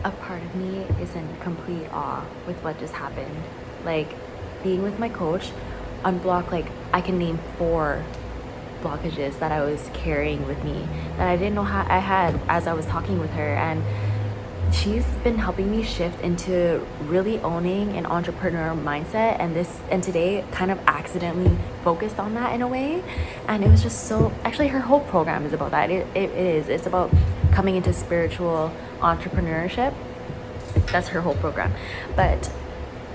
a part of me is in complete awe with what just happened. Like, being with my coach, unblock, like, I can name 4 blockages that I was carrying with me that I didn't know how I had as I was talking with her. And she's been helping me shift into really owning an entrepreneur mindset, and today kind of accidentally focused on that in a way. And it was just so, actually her whole program is about that. It's about coming into spiritual entrepreneurship. That's her whole program. But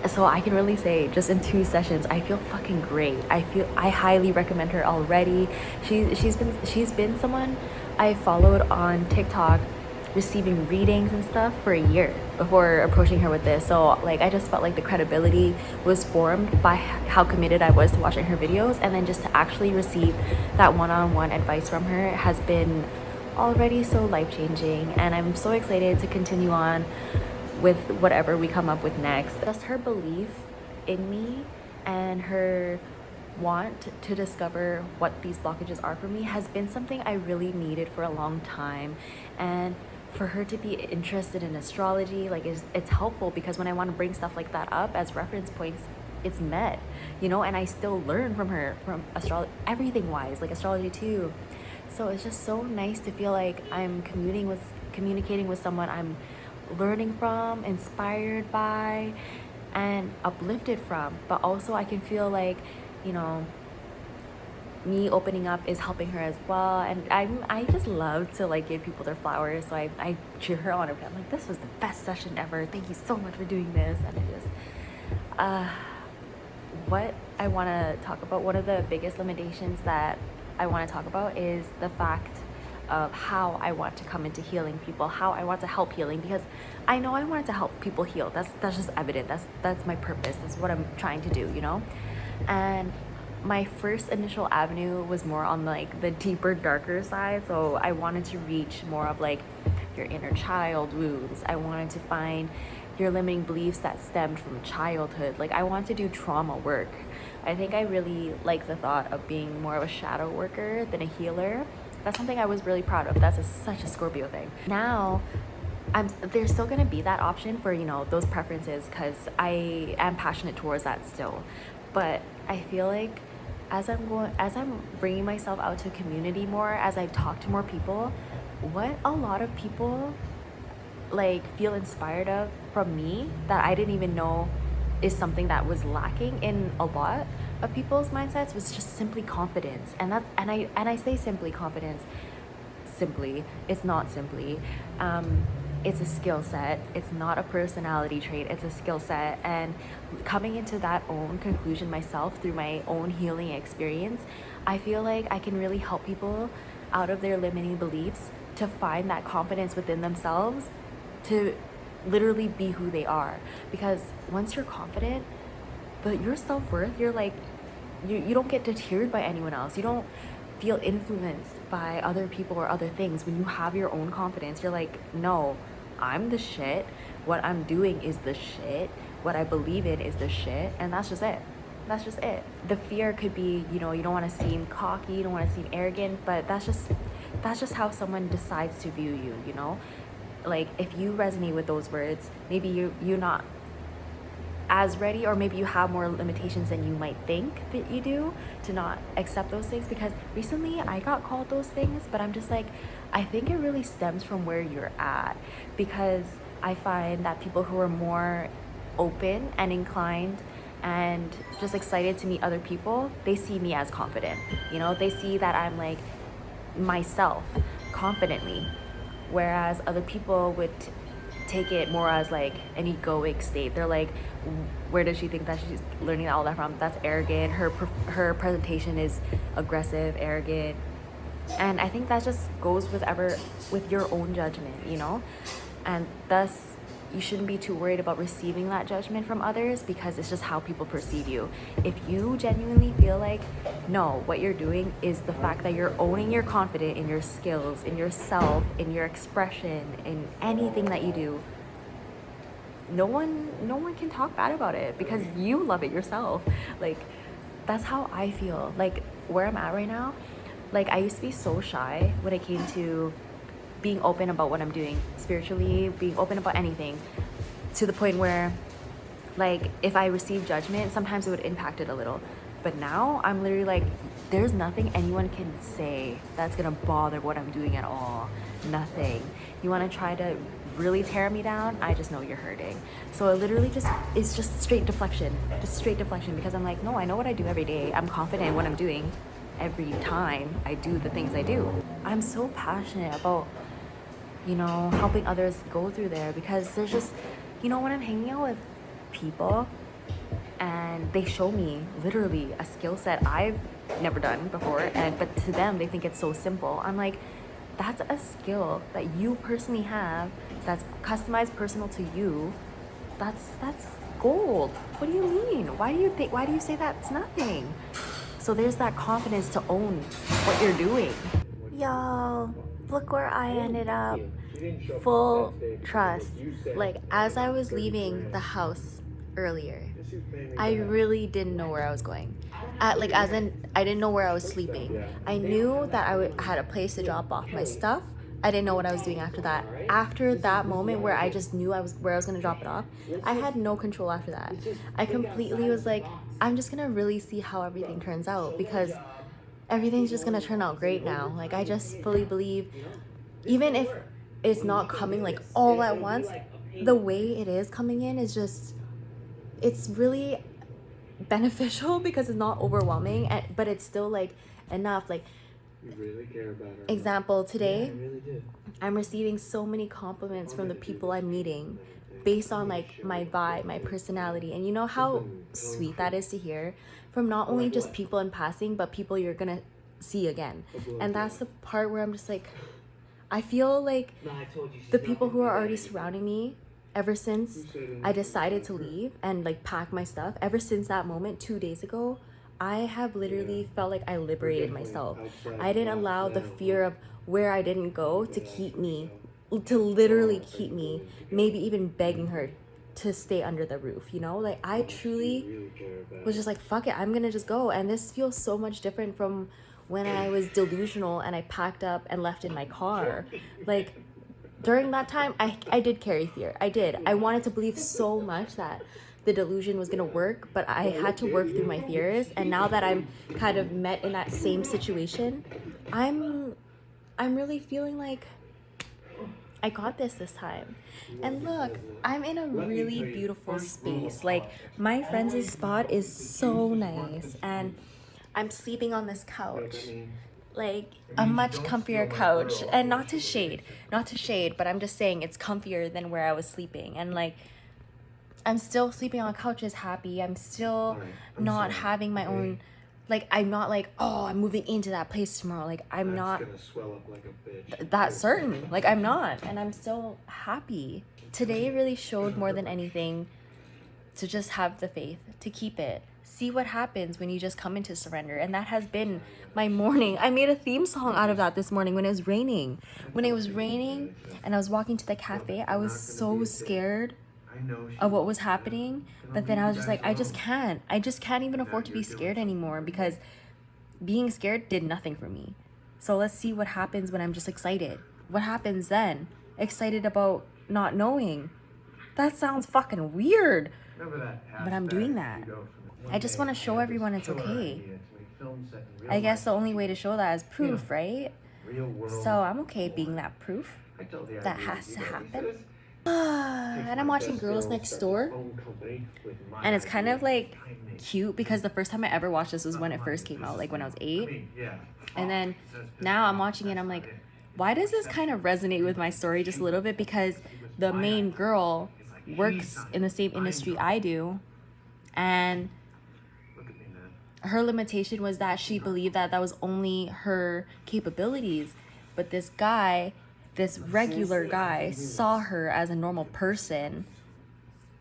so I can really say, just in 2 sessions, I feel fucking great. I highly recommend her already. She's been someone I followed on TikTok, receiving readings and stuff for a year before approaching her with this. So like, I just felt like the credibility was formed by how committed I was to watching her videos, and then just to actually receive that one-on-one advice from her has been already so life-changing. And I'm so excited to continue on with whatever we come up with next. Just her belief in me and her want to discover what these blockages are for me has been something I really needed for a long time. And for her to be interested in astrology, like, it's helpful, because when I want to bring stuff like that up as reference points, it's met, and I still learn from her, from astrology, everything wise, like astrology too. So it's just so nice to feel like I'm communicating with someone I'm learning from, inspired by, and uplifted from. But also I can feel like, you know, me opening up is helping her as well. And I just love to like give people their flowers. So I cheer her on. I'm like, this was the best session ever. Thank you so much for doing this. And it just what I want to talk about, one of the biggest limitations that I want to talk about is the fact of how I want to come into healing people, how I want to help healing, because I know I wanted to help people heal. That's just evident. That's my purpose. That's what I'm trying to do. And my first initial avenue was more on like the deeper, darker side. So I wanted to reach more of like your inner child wounds. I wanted to find your limiting beliefs that stemmed from childhood. Like, I want to do trauma work. I think I really like the thought of being more of a shadow worker than a healer. That's something I was really proud of. That's such a Scorpio thing. Now, there's still gonna be that option for those preferences, because I am passionate towards that still. But I feel like as I'm bringing myself out to community more, as I talk to more people, what a lot of people like feel inspired of from me that I didn't even know is something that was lacking in a lot of people's mindsets was just simply confidence. And I say simply confidence. Simply, it's not simply. It's a skill set. It's not a personality trait. It's a skill set. And coming into that own conclusion myself through my own healing experience, I feel like I can really help people out of their limiting beliefs to find that confidence within themselves, to literally be who they are. Because once you're confident, your self-worth, you're like, you don't get deterred by anyone else. You don't feel influenced by other people or other things. When you have your own confidence, you're like, no, I'm the shit. What I'm doing is the shit. What I believe in is the shit. And that's just it. That's just it. The fear could be, you don't want to seem cocky, you don't want to seem arrogant, but that's just how someone decides to view you. Like, if you resonate with those words, maybe you're not as ready, or maybe you have more limitations than you might think that you do to not accept those things. Because recently I got called those things, but I'm just like, I think it really stems from where you're at. Because I find that people who are more open and inclined and just excited to meet other people, they see me as confident. They see that I'm like myself confidently, whereas other people would take it more as like an egoic state. They're like, where does she think that she's learning all that from? That's arrogant. Her presentation is aggressive, arrogant. And I think that just goes with your own judgment, and thus you shouldn't be too worried about receiving that judgment from others, because it's just how people perceive you. If you genuinely feel like, no, what you're doing is the fact that you're owning, you're confident in your skills, in yourself, in your expression, in anything that you do, no one can talk bad about it, because you love it yourself. Like, that's how I feel. Like, where I'm at right now, like, I used to be so shy when it came to being open about what I'm doing spiritually, being open about anything, to the point where, like, if I receive judgment, sometimes it would impact it a little. But now I'm literally like, there's nothing anyone can say that's gonna bother what I'm doing at all. Nothing. You wanna try to really tear me down? I just know you're hurting. So it literally it's just straight deflection. Just straight deflection, because I'm like, no, I know what I do every day. I'm confident in what I'm doing every time I do the things I do. I'm so passionate about, you know, helping others go through there, because there's just, you know, when I'm hanging out with people and they show me literally a skill set I've never done before, but to them they think it's so simple. I'm like, that's a skill that you personally have, that's customized, personal to you. That's gold. What do you mean? Why do you say that's nothing? So there's that confidence to own what you're doing. Y'all, look where I ended up. Full trust. Like, as I was leaving the house earlier, I really didn't know where I was going. Like, as in, I didn't know where I was sleeping. I knew that I had a place to drop off my stuff. I didn't know what I was doing after that. After that moment where I just knew where I was gonna drop it off, I had no control after that. I completely was like, I'm just gonna really see how everything turns out, because everything's just gonna turn out great now. Like, I just fully believe, even if it's not coming like all at once, the way it is coming in is just, it's really beneficial because it's not overwhelming, but it's still like enough. Like, You really care about her. example, today, Yeah, I really did. I'm receiving so many compliments from the people I'm meeting based on like my vibe, my personality. And you know how sweet that is to hear from not only just people in passing, but people you're gonna see again. And that's the part where I'm just like, I feel like the people who are already surrounding me, ever since I decided to leave and like pack my stuff, ever since that moment 2 days ago, I have literally felt like I liberated myself. I didn't allow the fear of where I didn't go to literally keep me, maybe even begging her to stay under the roof, you know? Like, I truly was just like, fuck it, I'm gonna just go. And this feels so much different from when I was delusional and I packed up and left in my car. Like, during that time, I did carry fear. I did. I wanted to believe so much that the delusion was gonna work, but I had to work through my fears. And now that I'm kind of met in that same situation, I'm really feeling like I got this time. And look, I'm in a really beautiful space. Like, my friend's spot is so nice, and I'm sleeping on this couch, like a much comfier couch. And not to shade, but I'm just saying it's comfier than where I was sleeping. And like, I'm still sleeping on couches happy. I'm still not having my own, like, I'm not like, oh, I'm moving into that place tomorrow. Like, I'm not that certain. Like, I'm not. And I'm still happy. Today really showed more than anything to just have the faith, to keep it. See what happens when you just come into surrender. And that has been my morning. I made a theme song out of that this morning when it was raining. When it was raining and I was walking to the cafe, I was so scared of what was happening, but then I was just like, I just can't even afford to be scared anymore, because being scared did nothing for me. So let's see what happens when I'm just excited. What happens then? Excited about not knowing. That sounds fucking weird, but I'm doing that. I just want to show everyone it's okay. I guess the only way to show that is proof, right? So I'm okay being that proof. That has to happen. And I'm watching Girls Next Door, and it's kind of like cute, because the first time I ever watched this was when it first came out, like when I was 8. And then now I'm watching it, I'm like, why does this kind of resonate with my story just a little bit? Because the main girl works in the same industry I do, and her limitation was that she believed that was only her capabilities. But this regular guy, saw her as a normal person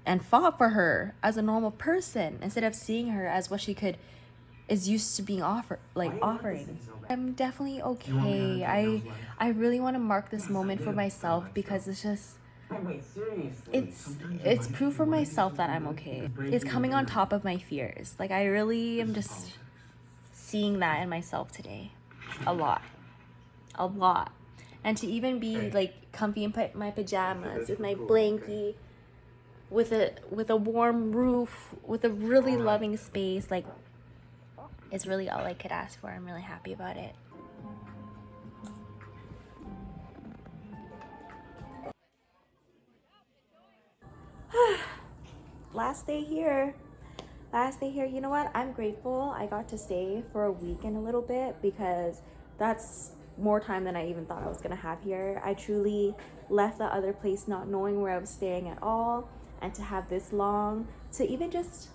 and fought for her as a normal person, instead of seeing her as what she is used to being offering. I'm definitely okay. I really want to mark this moment for myself, because it's just, it's proof for myself that I'm okay. It's coming on top of my fears. Like, I really am just seeing that in myself today. A lot. And to even be Okay. like comfy in my pajamas This with was my cool, blankie, with a warm roof, with a really Alright. loving space, like it's really all I could ask for. I'm really happy about it. Last day here. You know what? I'm grateful I got to stay for a week and a little bit, because that's more time than I even thought I was gonna have here. I truly left the other place not knowing where I was staying at all, and to have this long to even just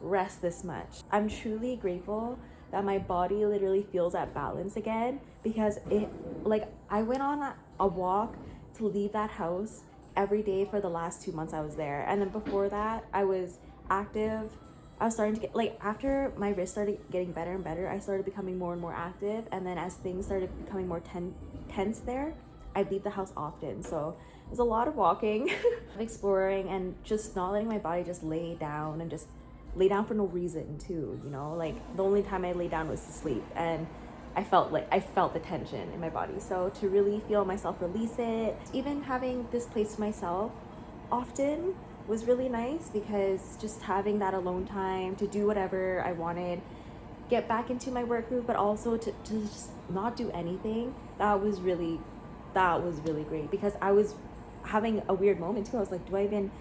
rest this much. I'm truly grateful that my body literally feels at balance again, because I went on a walk to leave that house every day for the last 2 months I was there. And then before that, I was active. I was starting to get, like, after my wrist started getting better and better, I started becoming more and more active. And then as things started becoming more tense there, I'd leave the house often. So it was a lot of walking, exploring, and just not letting my body just lay down and just lay down for no reason too, you know? Like, the only time I lay down was to sleep, and I felt the tension in my body. So to really feel myself release it, even having this place to myself often was really nice, because just having that alone time to do whatever I wanted, get back into my work group, but also to just not do anything, that was really great, because I was having a weird moment too. I was like, do I even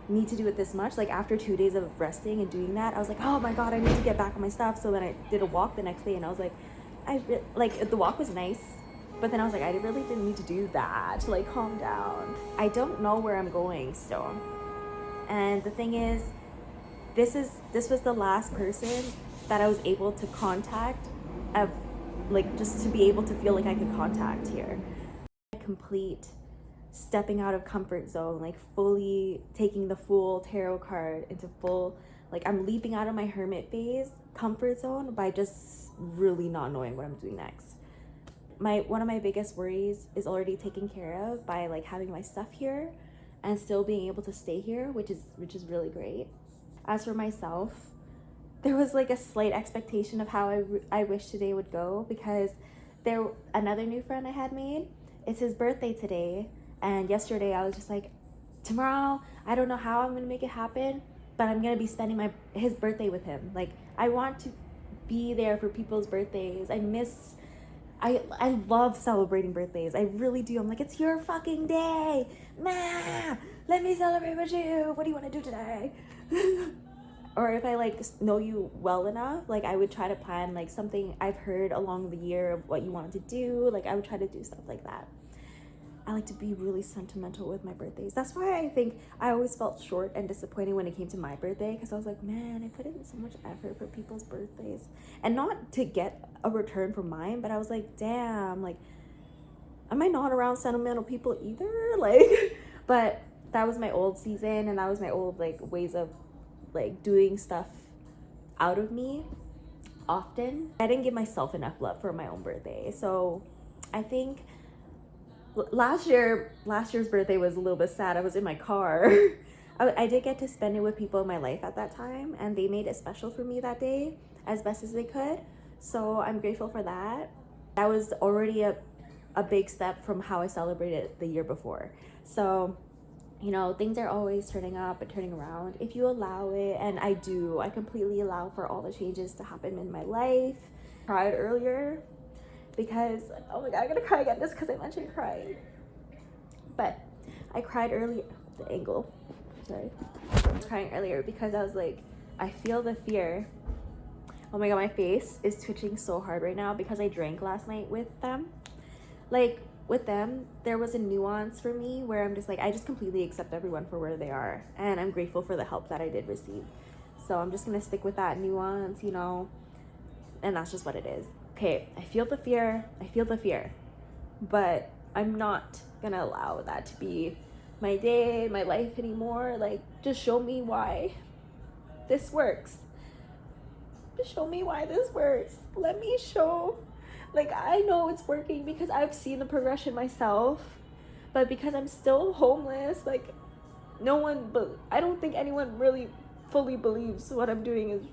need to do it this much? Like, after 2 days of resting and doing that, I was like, oh my god, I need to get back on my stuff. So then I did a walk the next day, and I was like, the walk was nice, but then I was like, I really didn't need to do that to like calm down. I don't know where I'm going still, and the thing is, this was the last person that I was able to contact, of like, just to be able to feel like I could contact here. Complete stepping out of comfort zone, like fully taking the full tarot card into full, like, I'm leaping out of my hermit phase comfort zone by just really not knowing what I'm doing next. One of my biggest worries is already taken care of by like having my stuff here and still being able to stay here, which is really great. As for myself, there was like a slight expectation of how I wish today would go, because another new friend I had made, it's his birthday today, and yesterday I was just like, tomorrow, I don't know how I'm gonna make it happen, but I'm gonna be spending his birthday with him. Like, I want to be there for people's birthdays. I love celebrating birthdays. I really do. I'm like, it's your fucking day. Ma, let me celebrate with you. What do you want to do today? Or if I like know you well enough, like, I would try to plan like something I've heard along the year of what you wanted to do. Like, I would try to do stuff like that. I like to be really sentimental with my birthdays. That's why I think I always felt short and disappointed when it came to my birthday, because I was like, man, I put in so much effort for people's birthdays, and not to get a return for mine, but I was like, damn, like, am I not around sentimental people either? Like, but that was my old season, and that was my old like ways of like doing stuff out of me often. I didn't give myself enough love for my own birthday. So I think last year's birthday was a little bit sad. I was in my car. I did get to spend it with people in my life at that time, and they made it special for me that day as best as they could. So I'm grateful for that. That was already a big step from how I celebrated the year before. So, you know, things are always turning up and turning around if you allow it, and I completely allow for all the changes to happen in my life. I cried earlier because, oh my god, I'm gonna cry again just because I mentioned crying. But I cried earlier, the angle, sorry. I was crying earlier because I was like, I feel the fear. Oh my god, my face is twitching so hard right now because I drank last night with them. Like, with them, there was a nuance for me where I'm just like, I just completely accept everyone for where they are, and I'm grateful for the help that I did receive. So I'm just gonna stick with that nuance, you know, and that's just what it is. Okay, I feel the fear, but I'm not gonna allow that to be my day, my life anymore. Like, just show me why this works. Just show me why this works. Let me show. Like, I know it's working because I've seen the progression myself, but because I'm still homeless, like, I don't think anyone really fully believes what I'm doing is,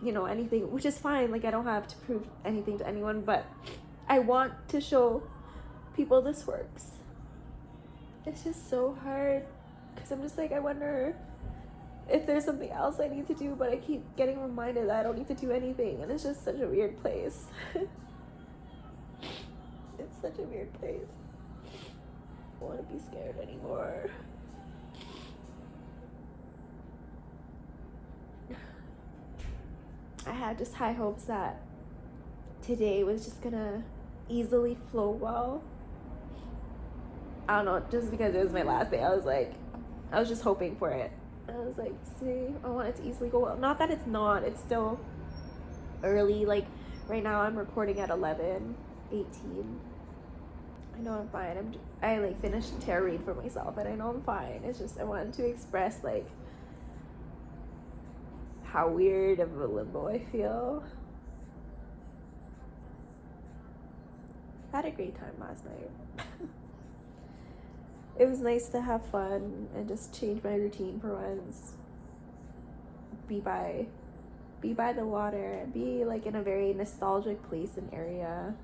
you know, anything, which is fine. Like, I don't have to prove anything to anyone, but I want to show people this works. It's just so hard because I'm just like, I wonder if there's something else I need to do, but I keep getting reminded that I don't need to do anything, and it's just such a weird place. It's such a weird place. I don't want to be scared anymore. I had just high hopes that today was just gonna easily flow well. I don't know, just because it was my last day, I was just hoping for it. I was like, see, I want it to easily go well. Not that it's not, it's still early. Like right now I'm recording at 11:18. I know I'm fine. I like finished a tarot read for myself and I know I'm fine. It's just I wanted to express like how weird of a limbo I feel. I had a great time last night. It was nice to have fun and just change my routine for once. Be by the water and be like in a very nostalgic place and area.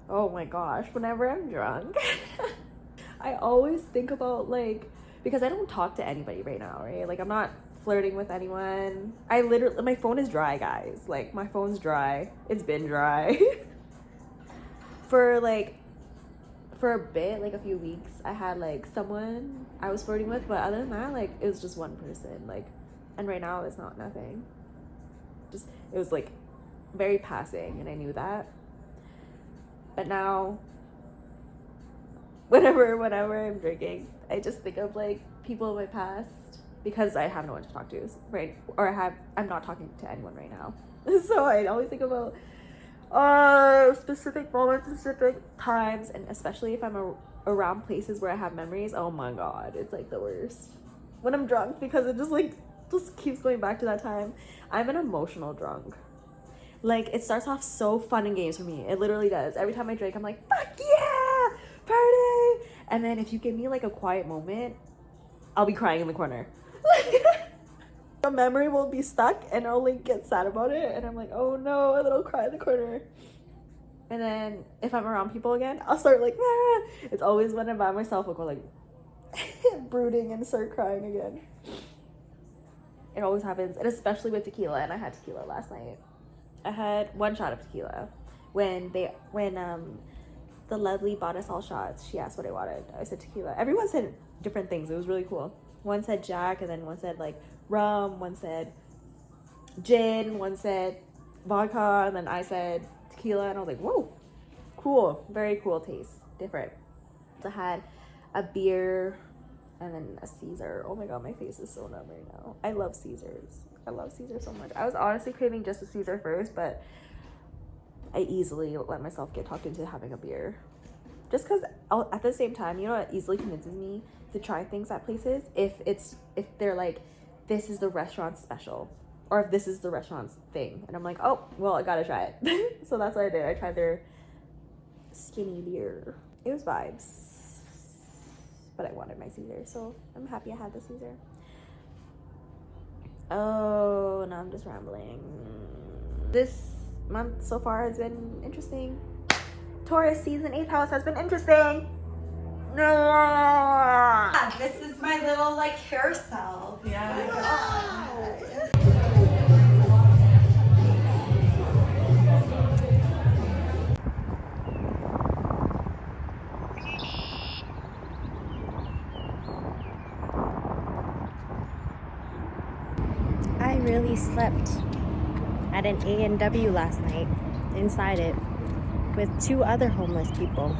Oh my gosh, whenever I'm drunk, I always think about like, because I don't talk to anybody right now, right? Like I'm not flirting with anyone. I literally, my phone is dry, guys. Like my phone's dry. It's been dry. For a bit, like a few weeks, I had like someone I was flirting with, but other than that, like it was just one person. Like, and right now it's not nothing. Just it was like very passing, and I knew that. But now, whenever I'm drinking, I just think of like people in my past because I have no one to talk to, right? Or I'm not talking to anyone right now, so I always think about specific moments, specific times, and especially if I'm around places where I have memories. Oh my god, it's like the worst when I'm drunk because it just keeps going back to that time. I'm an emotional drunk. Like it starts off so fun and games for me. It literally does. Every time I drink, I'm like, fuck yeah, party. And then if you give me like a quiet moment, I'll be crying in the corner. A memory will be stuck and I'll like get sad about it and I'm like, oh no, and then I'll cry in the corner. And then if I'm around people again, I'll start like, ah. It's always when I'm by myself, I'll go like brooding and start crying again. It always happens, and especially with tequila, and I had tequila last night. I had one shot of tequila. When the lovely bought us all shots, she asked what I wanted. I said tequila. Everyone said different things. It was really cool. One said Jack, and then one said like rum, one said gin, one said vodka, and then I said tequila, and I was like, whoa, cool, very cool taste, different. I had a beer and then a Caesar. Oh my god, my face is so numb right now. I love Caesars. I love Caesar so much. I was honestly craving just a Caesar first, but I easily let myself get talked into having a beer. Just because at the same time, you know what easily convinces me to try things at places? If they're like, this is the restaurant special, or if this is the restaurant's thing. And I'm like, oh, well, I gotta try it. So that's what I did. I tried their skinny beer. It was vibes. But I wanted my Caesar, so I'm happy I had the Caesar. Oh, now I'm just rambling. This month so far has been interesting. Taurus season 8th house has been interesting. This is my little like carousel. Yeah. I really slept at an A&W last night, inside it, with 2 other homeless people.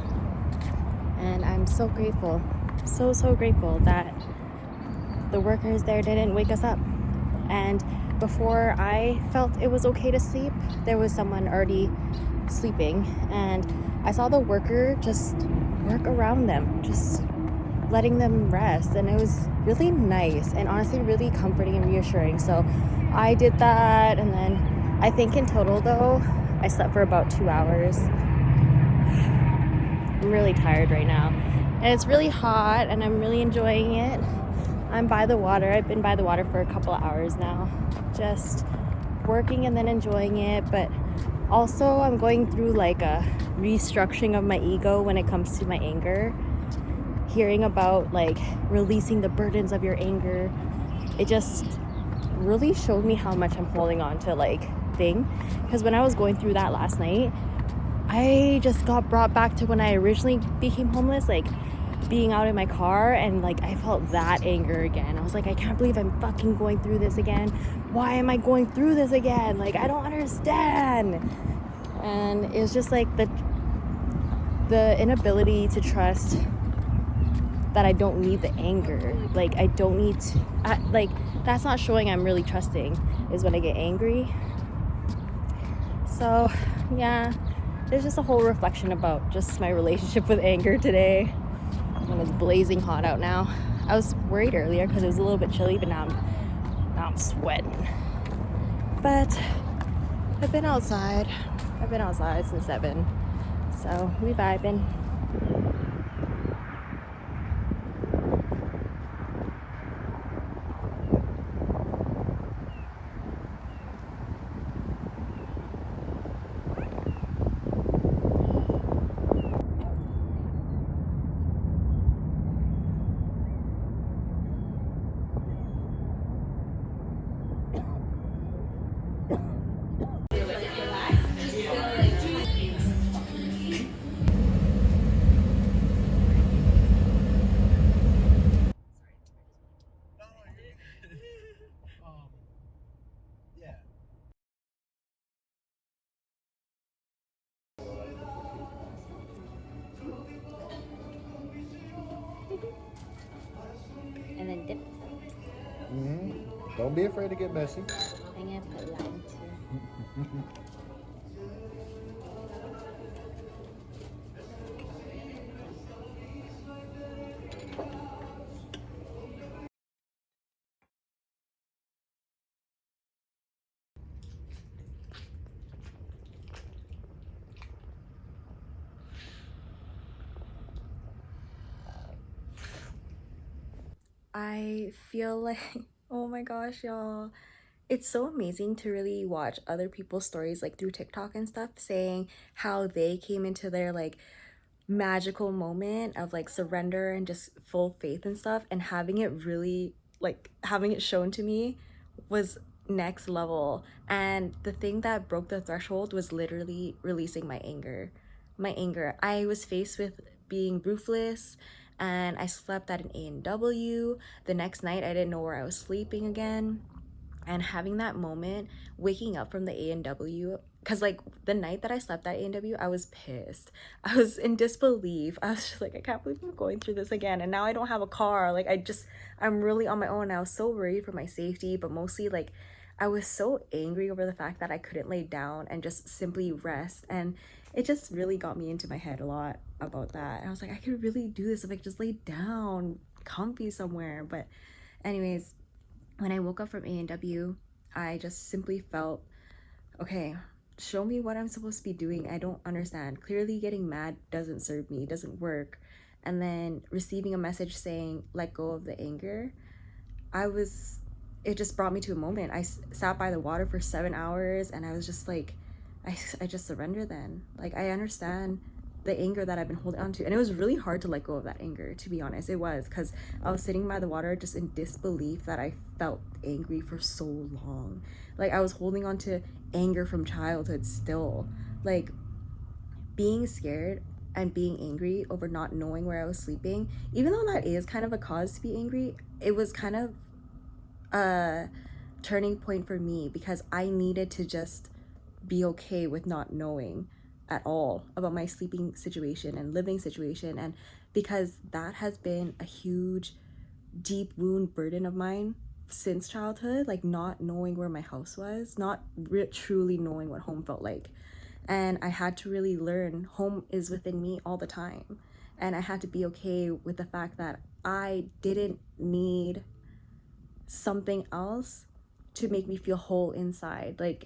And I'm so grateful, so grateful that the workers there didn't wake us up. And before I felt it was okay to sleep, there was someone already sleeping, and I saw the worker just work around them, just letting them rest, and it was really nice and honestly really comforting and reassuring. So I did that, and then I think in total though I slept for about 2 hours. I'm really tired right now, and it's really hot, and I'm really enjoying it. I'm by the water. I've been by the water for a couple of hours now, just working and then enjoying it. But Also, I'm going through like a restructuring of my ego when it comes to my anger. Hearing about like releasing the burdens of your anger, it just really showed me how much I'm holding on to like thing. Because when I was going through that last night, I just got brought back to when I originally became homeless, like being out in my car, and like I felt that anger again. I was like, I can't believe I'm fucking going through this again. Why am I going through this again? Like, I don't understand. And it was just like the inability to trust that I don't need the anger. Like, I don't need to, like, that's not showing I'm really trusting, is when I get angry. So yeah, there's just a whole reflection about just my relationship with anger today. And it's blazing hot out now. I was worried earlier because it was a little bit chilly, but now I'm sweating. But I've been outside since 7, so we vibing. And then dip. Don't be afraid to get messy. I'm gonna put lime too. I feel like, oh my gosh, y'all. It's so amazing to really watch other people's stories like through TikTok and stuff, saying how they came into their like magical moment of like surrender and just full faith and stuff, and having it really, like having it shown to me was next level. And the thing that broke the threshold was literally releasing my anger. I was faced with being roofless, and I slept at an A&W. The next night I didn't know where I was sleeping again. And having that moment, waking up from the A&W, because like the night that I slept at A&W, I was pissed. I was in disbelief. I was just like, I can't believe I'm going through this again, and now I don't have a car. Like, I'm really on my own. I was so worried for my safety, but mostly like I was so angry over the fact that I couldn't lay down and just simply rest. And it just really got me into my head a lot about that. And I was like, I could really do this if I could just lay down comfy somewhere. But anyways, when I woke up from A&W, I just simply felt, okay, show me what I'm supposed to be doing. I don't understand. Clearly getting mad doesn't serve me, doesn't work. And then receiving a message saying, let go of the anger, it just brought me to a moment. I sat by the water for 7 hours, and I was just like, I just surrender then. Like, I understand the anger that I've been holding on to. And it was really hard to let go of that anger, to be honest. It was, because I was sitting by the water just in disbelief that I felt angry for so long. Like, I was holding on to anger from childhood still. Like, being scared and being angry over not knowing where I was sleeping, even though that is kind of a cause to be angry, it was kind of a turning point for me, because I needed to just be okay with not knowing at all about my sleeping situation and living situation. And because that has been a huge deep wound burden of mine since childhood, like not knowing where my house was, not truly knowing what home felt like. And I had to really learn home is within me all the time. And I had to be okay with the fact that I didn't need something else to make me feel whole inside. Like,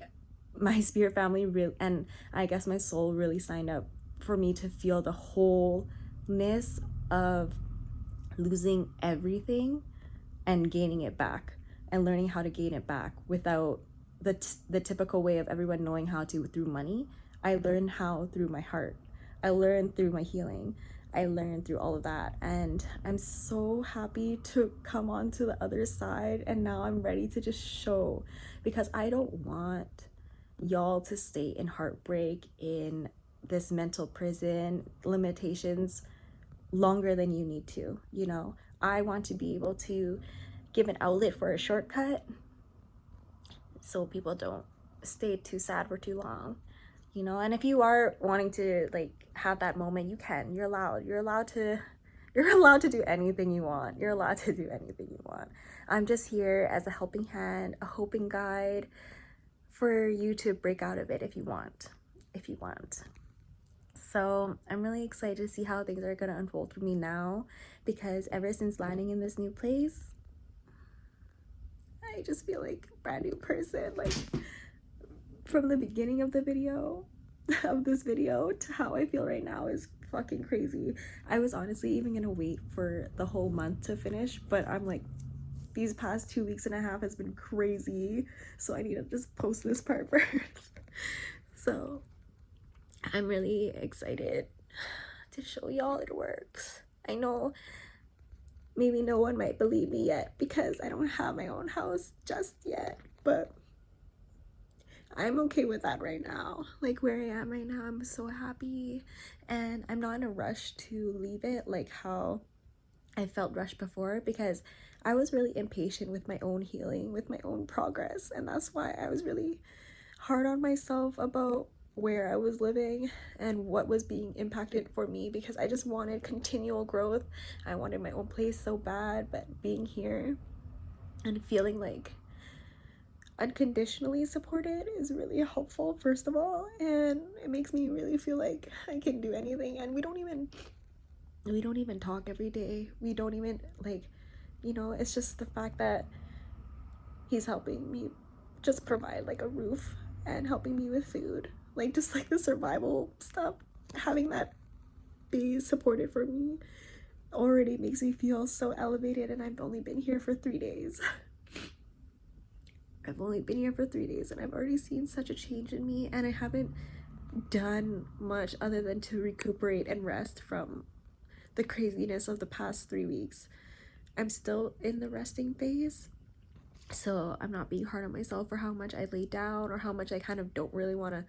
my spirit family really, and I guess my soul really signed up for me to feel the wholeness of losing everything and gaining it back, and learning how to gain it back without the typical way of everyone knowing how to through money. I learned how through my heart. I learned through my healing. I learned through all of that, and I'm so happy to come on to the other side, and now I'm ready to just show, because I don't want y'all to stay in heartbreak, in this mental prison, limitations, longer than you need to, you know. I want to be able to give an outlet for a shortcut so people don't stay too sad for too long, you know. And if you are wanting to like have that moment, you can. You're allowed to do anything you want. You're allowed to do anything you want. I'm just here as a helping hand, a hoping guide for you to break out of it if you want. So I'm really excited to see how things are going to unfold for me now, because ever since landing in this new place, I just feel like a brand new person. Like, from the beginning of the video, of this video, to how I feel right now is fucking crazy. I was honestly even gonna wait for the whole month to finish, but I'm like, these past 2 weeks and a half has been crazy, so I need to just post this part first. So I'm really excited to show y'all it works. I know maybe no one might believe me yet because I don't have my own house just yet, but I'm okay with that right now. Like, where I am right now, I'm so happy, and I'm not in a rush to leave it like how I felt rushed before, because I was really impatient with my own healing, with my own progress, and that's why I was really hard on myself about where I was living and what was being impacted for me, because I just wanted continual growth. I wanted my own place so bad, but being here and feeling like unconditionally supported is really helpful, first of all, and it makes me really feel like I can do anything. And we don't even talk every day. We don't even, like, you know, it's just the fact that he's helping me just provide like a roof and helping me with food, like just like the survival stuff, having that be supported for me already makes me feel so elevated. And I've only been here for 3 days. I've only been here for 3 days, and I've already seen such a change in me, and I haven't done much other than to recuperate and rest from the craziness of the past 3 weeks. I'm still in the resting phase, so I'm not being hard on myself for how much I lay down or how much I kind of don't really want to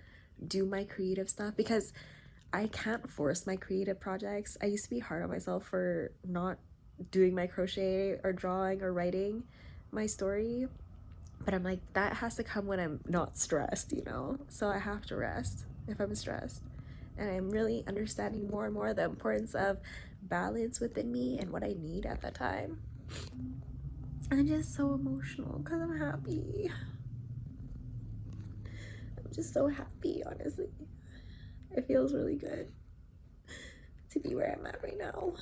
do my creative stuff, because I can't force my creative projects. I used to be hard on myself for not doing my crochet or drawing or writing my story, but I'm like, that has to come when I'm not stressed, you know? So I have to rest if I'm stressed. And I'm really understanding more and more the importance of balance within me and what I need at that time. I'm just so emotional because I'm happy. I'm just so happy, honestly. It feels really good to be where I'm at right now.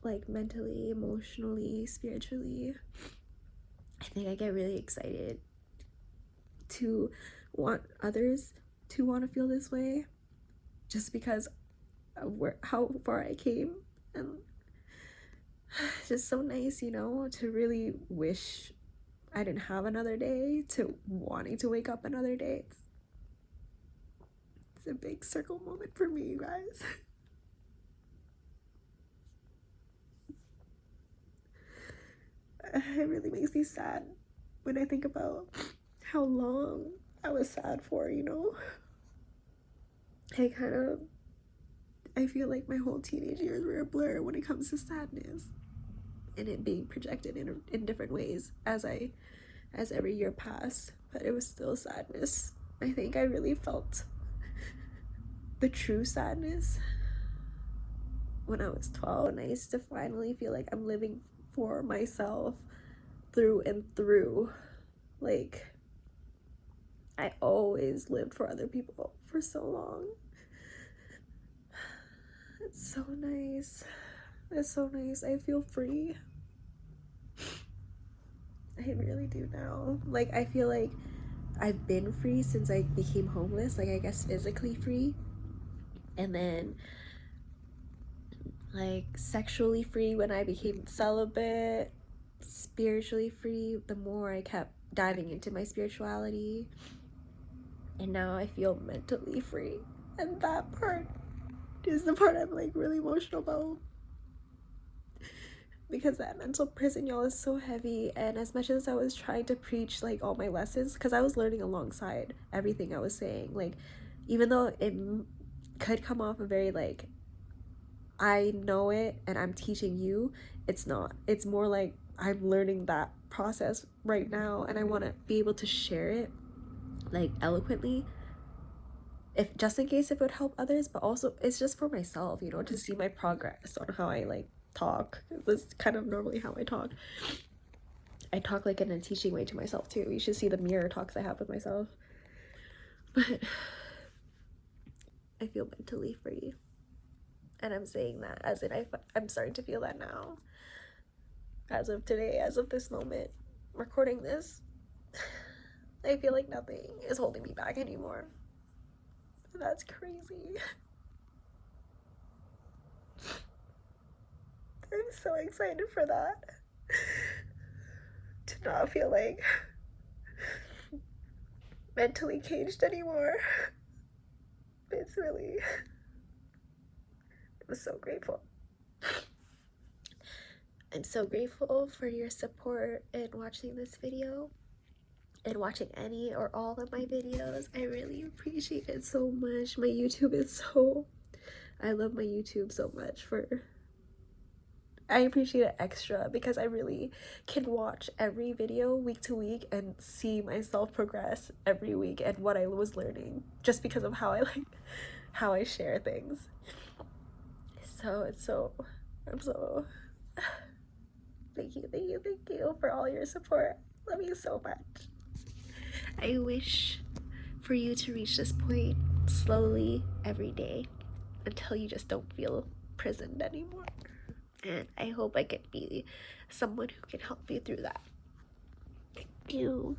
Like, mentally, emotionally, spiritually. I think I get really excited to want others to want to feel this way, just because of how far I came. And it's just so nice, you know, to really wish I didn't have another day, to wanting to wake up another day. It's a big circle moment for me, you guys. It really makes me sad when I think about how long I was sad for, you know? I feel like my whole teenage years were a blur when it comes to sadness, and it being projected in different ways as every year passed, but it was still sadness. I think I really felt the true sadness when I was 12. Nice to finally feel like I'm living for myself through and through. Like, I always lived for other people for so long. It's so nice. It's so nice. I feel free. I really do now. Like, I feel like I've been free since I became homeless. Like, I guess physically free. And then, like, sexually free when I became celibate. Spiritually free the more I kept diving into my spirituality, and now I feel mentally free. And that part is the part I'm like really emotional about, because that mental prison, y'all, is so heavy. And as much as I was trying to preach like all my lessons, because I was learning alongside everything I was saying, like even though it could come off a very like I know it and I'm teaching you, it's not. It's more like I'm learning that process right now, and I want to be able to share it like eloquently, if just in case it would help others, but also it's just for myself, you know, to see my progress on how I like talk. That's kind of normally how I talk. I talk like in a teaching way to myself too. You should see the mirror talks I have with myself. But I feel mentally free, and I'm saying that as in I'm starting to feel that now, as of today, as of this moment recording this. I feel like nothing is holding me back anymore. That's crazy. I'm so excited for that. To not feel like mentally caged anymore. It's really, I'm so grateful. I'm so grateful for your support in watching this video and watching any or all of my videos. I really appreciate it so much. My YouTube is so, I love my YouTube so much. I appreciate it extra because I really can watch every video week to week and see myself progress every week and what I was learning, just because of how I share things. So I'm so thank you for all your support. Love you so much. I wish for you to reach this point slowly every day until you just don't feel prisoned anymore. And I hope I can be someone who can help you through that. Thank you.